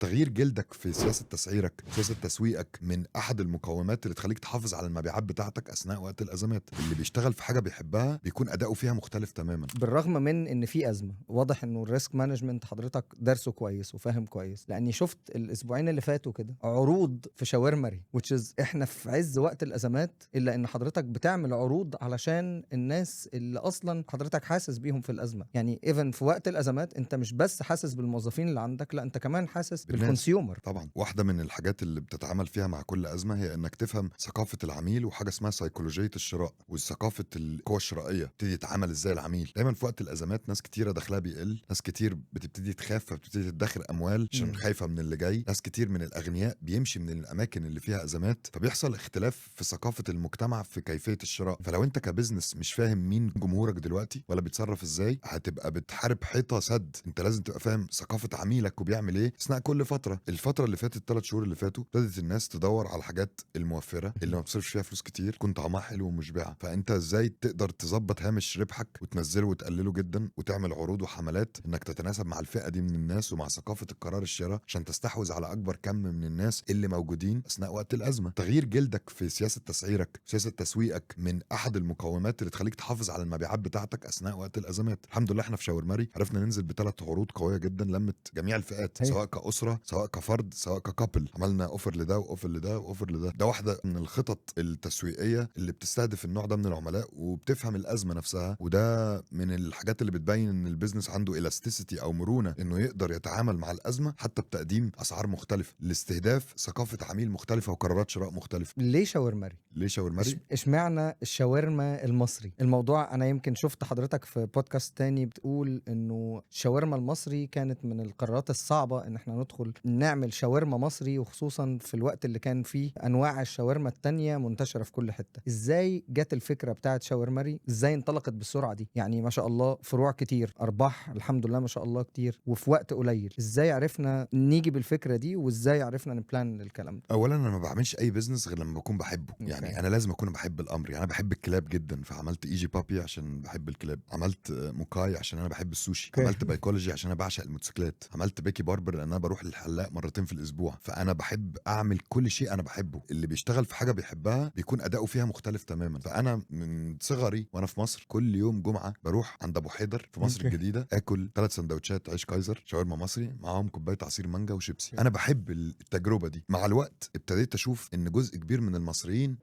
تغيير جلدك في سياسة تسعيرك، سياسة تسويقك، من أحد المقومات اللي تخليك تحافظ على المبيعات بتاعتك أثناء وقت الأزمات. اللي بيشتغل في حاجة بيحبها بيكون أداؤه فيها مختلف تماما. بالرغم من ان في ازمه، واضح انه الريسك مانجمنت حضرتك دارسه كويس وفاهم كويس، لاني شفت الاسبوعين اللي فاتوا كده عروض في شاورمري which is احنا في عز وقت الازمات، الا ان حضرتك بتعمل عروض علشان الناس اللي اصلا حضرتك حاسس بيهم في الازمه. يعني ايفن في وقت الازمات انت مش بس حاسس بالموظفين اللي عندك، لا انت كمان حاسس بالناس بالكونسيومر. طبعا. واحدة من الحاجات اللي بتتعامل فيها مع كل أزمة هي إنك تفهم ثقافة العميل وحاجة اسمها سيكولوجية الشراء وثقافة القوى الشرائية. تبتدي يتعامل إزاي العميل. دايما في وقت الأزمات ناس كتيرة دخلها بيقل، ناس كتير بتبتدي تخاف فبتبتدي تدخر أموال عشان خايفة من اللي جاي، ناس كتير من الأغنياء بيمشي من الأماكن اللي فيها أزمات، فبيحصل اختلاف في ثقافة المجتمع في كيفية الشراء. فلو أنت كبزنس مش فاهم مين جمهورك دلوقتي ولا بيتصرف إزاي، هتبقى بتحارب حيطة سد. أنت لازم تبقى فاهم ثقافة عميلك وبيعمل إيه أثناء كل فترة. الفترة اللي فاتت 3 شهور اللي فاتوا ابتدت الناس تدور على الحاجات الموفرة اللي ما بتصرفش فيها فلوس كتير، كنت طعمها حلو ومشبعة. فأنت إزاي تقدر تظبط هامش ربحك وتنزله وتقلله جدا، وتعمل عروض وحملات إنك تتناسب مع الفئة دي من الناس ومع ثقافة القرار الشراء عشان تستحوذ على أكبر كم من الناس اللي موجودين أثناء وقت الأزمة. تغيير جلدك في سياسة تسعيرك، سياسة تسويقك، من أحد المقومات اللي تخليك تحافظ على المبيعات بتاعتك أثناء وقت الأزمات. الحمد لله احنا في شاورماري عرفنا ننزل ب3 عروض قوية جدا لمت جميع الفئات، هي. سواء كأسرة سواء كفرد سواء ككابل. عملنا اوفر لده واوفر لده واوفر لده. ده واحده من الخطط التسويقيه اللي بتستهدف النوع ده من العملاء وبتفهم الازمه نفسها. وده من الحاجات اللي بتبين ان البيزنس عنده الاستيسيتي او مرونه انه يقدر يتعامل مع الازمه حتى بتقديم اسعار مختلفه لاستهداف ثقافه عميل مختلفه وقرارات شراء مختلفه. ليه شاورمري؟ ليه شاورماري؟ اشمعنى الشاورما المصري؟ الموضوع انا يمكن شفت حضرتك في بودكاست تاني بتقول انه الشاورما المصري كانت من القرارات الصعبة ان احنا ندخل نعمل شاورما مصري، وخصوصا في الوقت اللي كان فيه انواع الشاورما التانية منتشرة في كل حتة. ازاي جت الفكرة بتاعت شاورمري؟ ازاي انطلقت بالسرعة دي؟ يعني ما شاء الله فروع كتير، ارباح الحمد لله ما شاء الله كتير، وفي وقت قليل. ازاي عرفنا نيجي بالفكرة دي، وازاي عرفنا نبلان الكلام ده؟ اولا انا ما بعملش اي بيزنس غير لما بكون بحبه. يعني اوكي. انا لازم اكون بحب الامر. يعني انا بحب الكلاب جدا فعملت ايجي بابي عشان بحب الكلاب، عملت موكاي عشان انا بحب السوشي، اوكي. عملت بايكولوجي عشان انا بعشق الموتوسيكلات، عملت بيكي باربر لان انا بروح للحلاق مرتين في الاسبوع. فانا بحب اعمل كل شيء انا بحبه. اللي بيشتغل في حاجه بيحبها بيكون اداؤه فيها مختلف تماما. فانا من صغري وانا في مصر كل يوم جمعه بروح عند ابو حيدر في مصر اوكي. الجديده اكل 3 سندوتشات عيش كايزر شاورما مصري معاهم كوبايه عصير مانجا وشيبسي. انا بحب التجربه دي. مع الوقت ابتديت اشوف ان جزء كبير من المصريين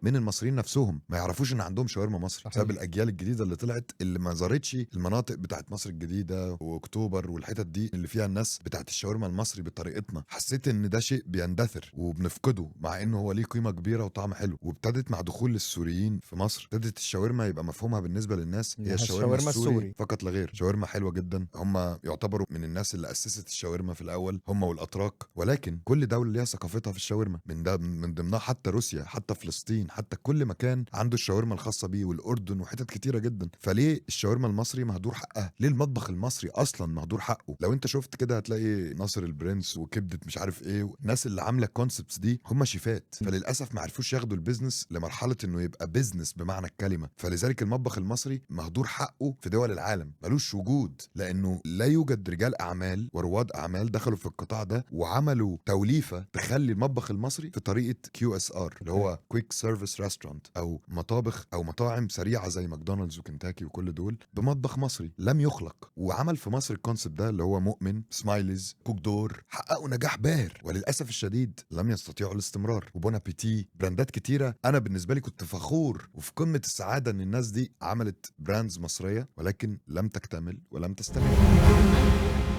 نفسهم ما يعرفوش ان عندهم شاورما مصري صحيح. بسبب الاجيال الجديده اللي طلعت اللي ما زارتش المناطق بتاعت مصر الجديده واكتوبر والحتت دي اللي فيها الناس بتاعت الشاورما المصري بطريقتنا. حسيت ان ده شيء بيندثر وبنفقده مع انه هو ليه قيمه كبيره وطعم حلو. وابتدت مع دخول السوريين في مصر ابتدت الشاورما يبقى مفهومها بالنسبه للناس هي إنها الشاورما الشاورما السوري السوري. فقط لا غير. شاورما حلوه جدا، هم يعتبروا من الناس اللي اسست الشاورما في الاول هم والاتراك، ولكن كل دوله ليها ثقافتها في الشاورما. من ضمنها حتى روسيا، حتى فلسطين، حتى كل مكان عنده الشاورما الخاصه بيه، والاردن وحتت كتيره جدا. فليه الشاورما المصري مهدور حقها؟ ليه المطبخ المصري اصلا مهدور حقه؟ لو انت شفت كده هتلاقي ناصر البرنس وكبده مش عارف ايه، الناس اللي عامله الكونسبتس دي هم شيفات. فللاسف ما عرفوش ياخدوا البيزنس لمرحله انه يبقى بيزنس بمعنى الكلمه. فلذلك المطبخ المصري مهدور حقه في دول العالم، ملوش وجود، لانه لا يوجد رجال اعمال ورواد اعمال دخلوا في القطاع ده وعملوا توليفه تخلي المطبخ المصري في طريقه QSR اللي هو كويك سيرفيس ريستورانت، او مطابخ او مطاعم سريعه زي ماكدونالدز وكنتاكي وكل دول بمطبخ مصري لم يخلق. وعمل في مصر الكونسبت ده اللي هو مؤمن، سمايليز، كوك دور، حققوا نجاح باهر وللاسف الشديد لم يستطيعوا الاستمرار. وبون ابيتي، براندات كتيره. انا بالنسبه لي كنت فخور وفي قمه السعاده ان الناس دي عملت براندز مصريه ولكن لم تكتمل ولم تستمر.